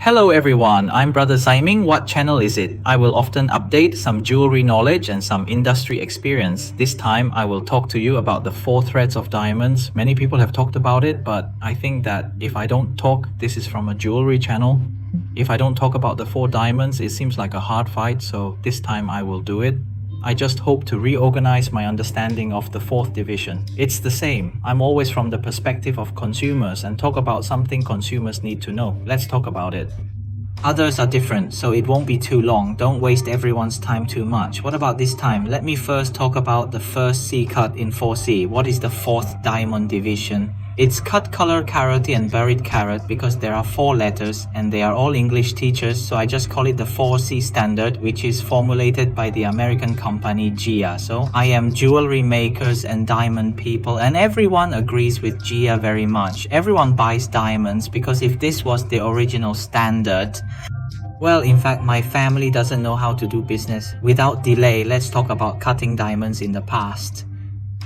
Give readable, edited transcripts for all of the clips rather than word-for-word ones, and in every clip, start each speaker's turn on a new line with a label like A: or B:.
A: Hello everyone, I'm Brother Siming. What channel is it? I will often update some jewelry knowledge and some industry experience. This time I will talk to you about the 4 threads of diamonds. Many people have talked about it, but I think that if I don't talk, this is from a jewelry channel. If I don't talk about the 4 diamonds, it seems like a hard fight, so this time I will do it. I just hope to reorganize my understanding of the 4th division. It's the same. I'm always from the perspective of consumers and talk about something consumers need to know. Let's talk about it. Others are different, so it won't be too long. Don't waste everyone's time too much. What about this time? Let me first talk about the first C cut in 4C. What is the 4th diamond division? It's cut, color, carat and buried carat because there are 4 letters and they are all English teachers, so I just call it the 4C standard, which is formulated by the American company GIA. So I am jewelry makers and diamond people, and everyone agrees with GIA very much. Everyone buys diamonds because if this was the original standard, well, in fact, my family doesn't know how to do business. Without delay, let's talk about cutting diamonds in the past.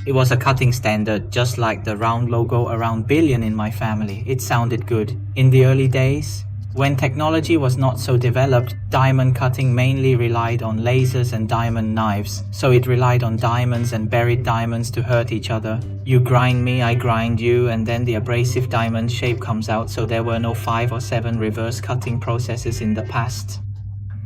A: It was a cutting standard, just like the round logo around billion in my family. It sounded good. In the early days, when technology was not so developed, diamond cutting mainly relied on lasers and diamond knives. So it relied on diamonds and buried diamonds to hurt each other. You grind me, I grind you, and then the abrasive diamond shape comes out, so there were no 5 or 7 reverse cutting processes in the past.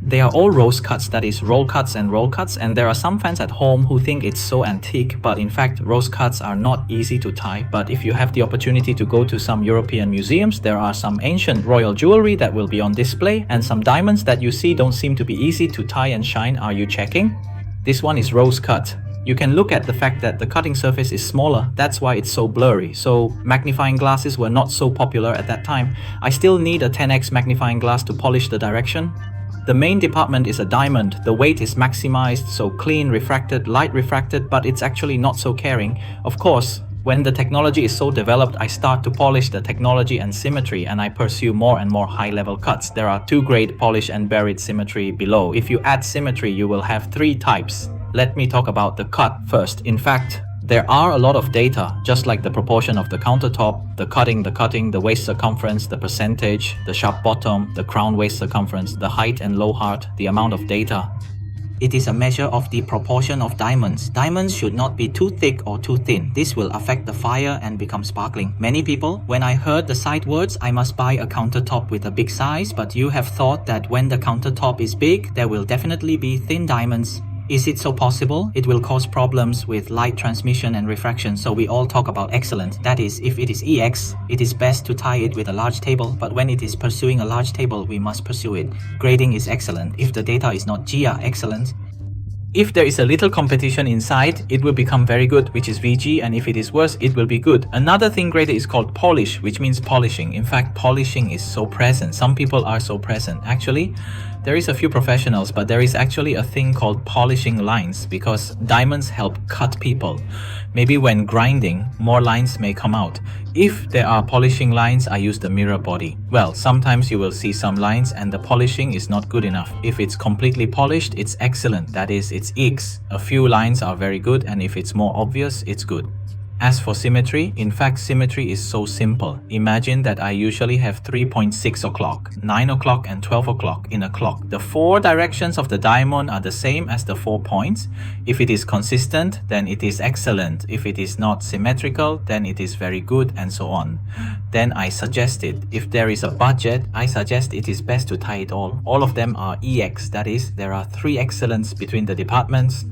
A: They are all rose cuts, that is roll cuts, and there are some fans at home who think it's so antique, but in fact rose cuts are not easy to tie. But if you have the opportunity to go to some European museums, there are some ancient royal jewelry that will be on display, and some diamonds that you see don't seem to be easy to tie and shine. Are you checking? This one is rose cut. You can look at the fact that the cutting surface is smaller, that's why it's so blurry. So magnifying glasses were not so popular at that time. I still need a 10x magnifying glass to polish the direction. The main department is a diamond. The weight is maximized, so clean, refracted, light refracted, but it's actually not so caring. Of course, when the technology is so developed, I start to polish the technology and symmetry, and I pursue more and more high-level cuts. There are 2 grade polish and buried symmetry below. If you add symmetry, you will have 3 types. Let me talk about the cut first. In fact, there are a lot of data, just like the proportion of the countertop, the cutting, the waist circumference, the percentage, the sharp bottom, the crown waist circumference, the height and low heart, the amount of data. It is a measure of the proportion of diamonds. Diamonds should not be too thick or too thin. This will affect the fire and become sparkling. Many people, when I heard the side words, I must buy a countertop with a big size, but you have thought that when the countertop is big, there will definitely be thin diamonds. Is it so possible? It will cause problems with light transmission and refraction, so we all talk about excellent. That is, if it is EX, it is best to tie it with a large table, but when it is pursuing a large table, we must pursue it. Grading is excellent. If the data is not GIA excellent, if there is a little competition inside, it will become very good, which is VG, and if it is worse, it will be good. Another thing graded is called polish, which means polishing. In fact, polishing is so present. Some people are so present. Actually, there is a few professionals, but there is actually a thing called polishing lines because diamonds help cut people. Maybe when grinding, more lines may come out. If there are polishing lines, I use the mirror body. Well, sometimes you will see some lines and the polishing is not good enough. If it's completely polished, it's excellent. That is, it's X. A few lines are very good, and if it's more obvious, it's good. As for symmetry, in fact, symmetry is so simple. Imagine that I usually have 3.6 o'clock, 9 o'clock and 12 o'clock in a clock. The 4 directions of the diamond are the same as the 4 points. If it is consistent, then it is excellent. If it is not symmetrical, then it is very good, and so on. Then I suggest it. If there is a budget, I suggest it is best to tie it all. All of them are EX, that is, there are 3 excellence between the departments.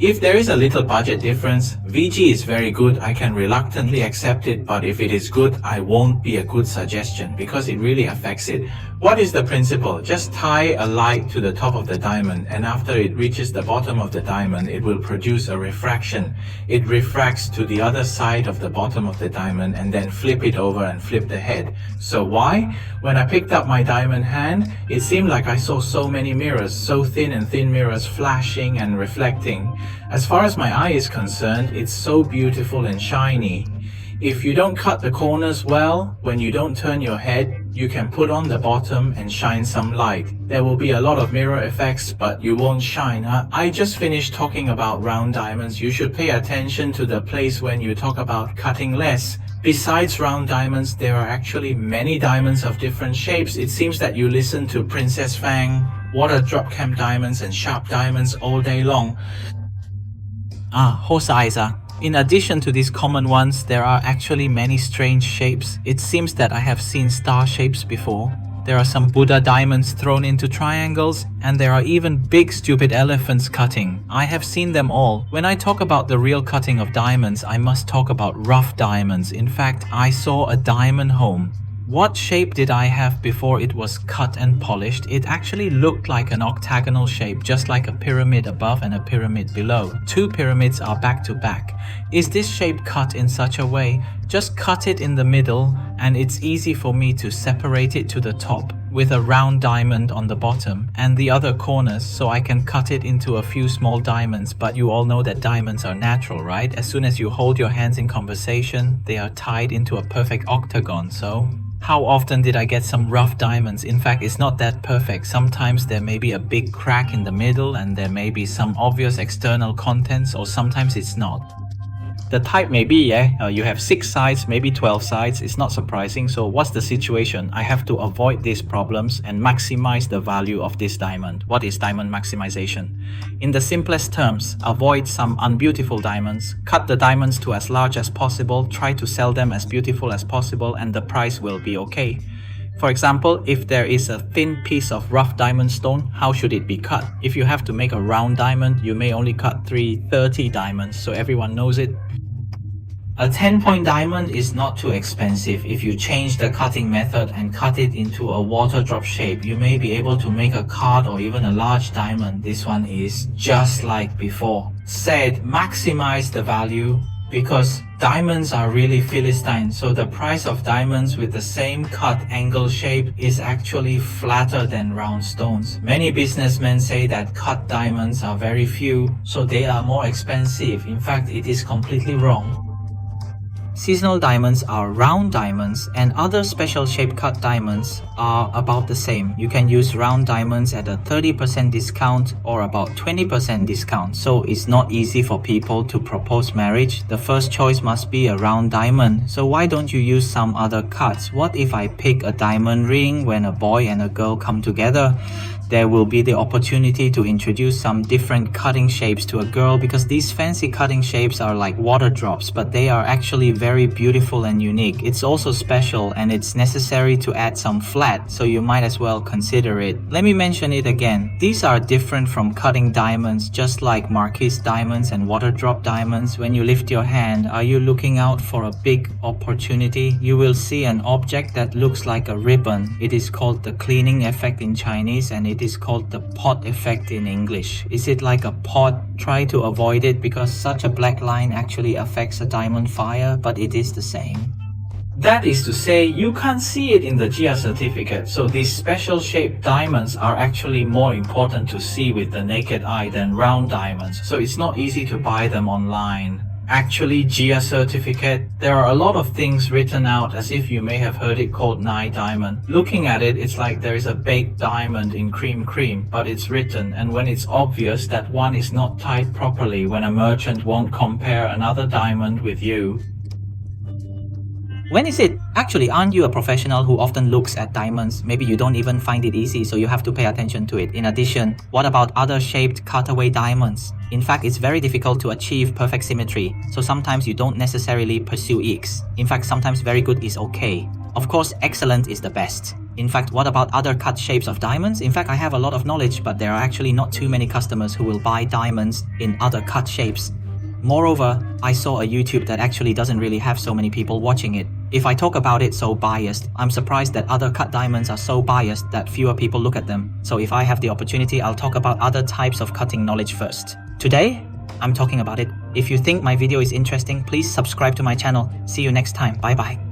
A: If there is a little budget difference, VG is very good. I can reluctantly accept it, but if it is good, I won't be a good suggestion because it really affects it. What is the principle? Just tie a light to the top of the diamond, and after it reaches the bottom of the diamond, it will produce a refraction. It refracts to the other side of the bottom of the diamond and then flip it over and flip the head. So why? When I picked up my diamond hand, it seemed like I saw so many mirrors, so thin and thin mirrors flashing and reflecting. As far as my eye is concerned, it's so beautiful and shiny. If you don't cut the corners well, when you don't turn your head, You can put on the bottom and shine some light. There will be a lot of mirror effects, but you won't shine. I just finished talking about round diamonds. You should pay attention to the place when you talk about cutting less. Besides round diamonds, there are actually many diamonds of different shapes. It seems that you listen to Princess Fang, water drop cam diamonds and sharp diamonds all day long. Wholesale. In addition to these common ones, there are actually many strange shapes. It seems that I have seen star shapes before. There are some Buddha diamonds thrown into triangles, and there are even big stupid elephants cutting. I have seen them all. When I talk about the real cutting of diamonds, I must talk about rough diamonds. In fact, I saw a diamond home. What shape did I have before it was cut and polished? It actually looked like an octagonal shape, just like a pyramid above and a pyramid below. Two pyramids are back to back. Is this shape cut in such a way? Just cut it in the middle and it's easy for me to separate it to the top with a round diamond on the bottom and the other corners, so I can cut it into a few small diamonds. But you all know that diamonds are natural, right? As soon as you hold your hands in conversation, they are tied into a perfect octagon. So how often did I get some rough diamonds? In fact, it's not that perfect. Sometimes there may be a big crack in the middle and there may be some obvious external contents, or sometimes it's not. The type may be, you have 6 sides, maybe 12 sides. It's not surprising. So what's the situation? I have to avoid these problems and maximize the value of this diamond. What is diamond maximization? In the simplest terms, avoid some unbeautiful diamonds, cut the diamonds to as large as possible, try to sell them as beautiful as possible, and the price will be okay. For example, if there is a thin piece of rough diamond stone, how should it be cut? If you have to make a round diamond, you may only cut 30 diamonds, so everyone knows it. A 10-point diamond is not too expensive. If you change the cutting method and cut it into a water drop shape, you may be able to make a card or even a large diamond. This one is just like before. Said, maximize the value, because diamonds are really Philistine, so the price of diamonds with the same cut angle shape is actually flatter than round stones. Many businessmen say that cut diamonds are very few, so they are more expensive. In fact, it is completely wrong. Seasonal diamonds are round diamonds, and other special shape cut diamonds are about the same. You can use round diamonds at a 30% discount or about 20% discount. So it's not easy for people to propose marriage. The first choice must be a round diamond. So why don't you use some other cuts? What if I pick a diamond ring when a boy and a girl come together? There will be the opportunity to introduce some different cutting shapes to a girl, because these fancy cutting shapes are like water drops, but they are actually very beautiful and unique. It's also special and it's necessary to add some flat, so you might as well consider it. Let me mention it again. These are different from cutting diamonds, just like marquise diamonds and water drop diamonds. When you lift your hand, are you looking out for a big opportunity? You will see an object that looks like a ribbon. It is called the cleaning effect in Chinese, and it is called the pot effect in English. Is it like a pot? Try to avoid it, because such a black line actually affects a diamond fire, but it is the same. That is to say, you can't see it in the GIA certificate, so these special shaped diamonds are actually more important to see with the naked eye than round diamonds, so it's not easy to buy them online. Actually, GIA certificate, there are a lot of things written out as if you may have heard it called Nye diamond. Looking at it, it's like there is a baked diamond in cream, but it's written, and when it's obvious that one is not tied properly, when a merchant won't compare another diamond with you. When is it? Actually, aren't you a professional who often looks at diamonds? Maybe you don't even find it easy, so you have to pay attention to it. In addition, what about other shaped cutaway diamonds? In fact, it's very difficult to achieve perfect symmetry, so sometimes you don't necessarily pursue X. In fact, sometimes very good is okay. Of course, excellent is the best. In fact, what about other cut shapes of diamonds? In fact, I have a lot of knowledge, but there are actually not too many customers who will buy diamonds in other cut shapes. Moreover, I saw a YouTube that actually doesn't really have so many people watching it. If I talk about it so biased, I'm surprised that other cut diamonds are so biased that fewer people look at them. So if I have the opportunity, I'll talk about other types of cutting knowledge first. Today, I'm talking about it. If you think my video is interesting, please subscribe to my channel. See you next time. Bye bye.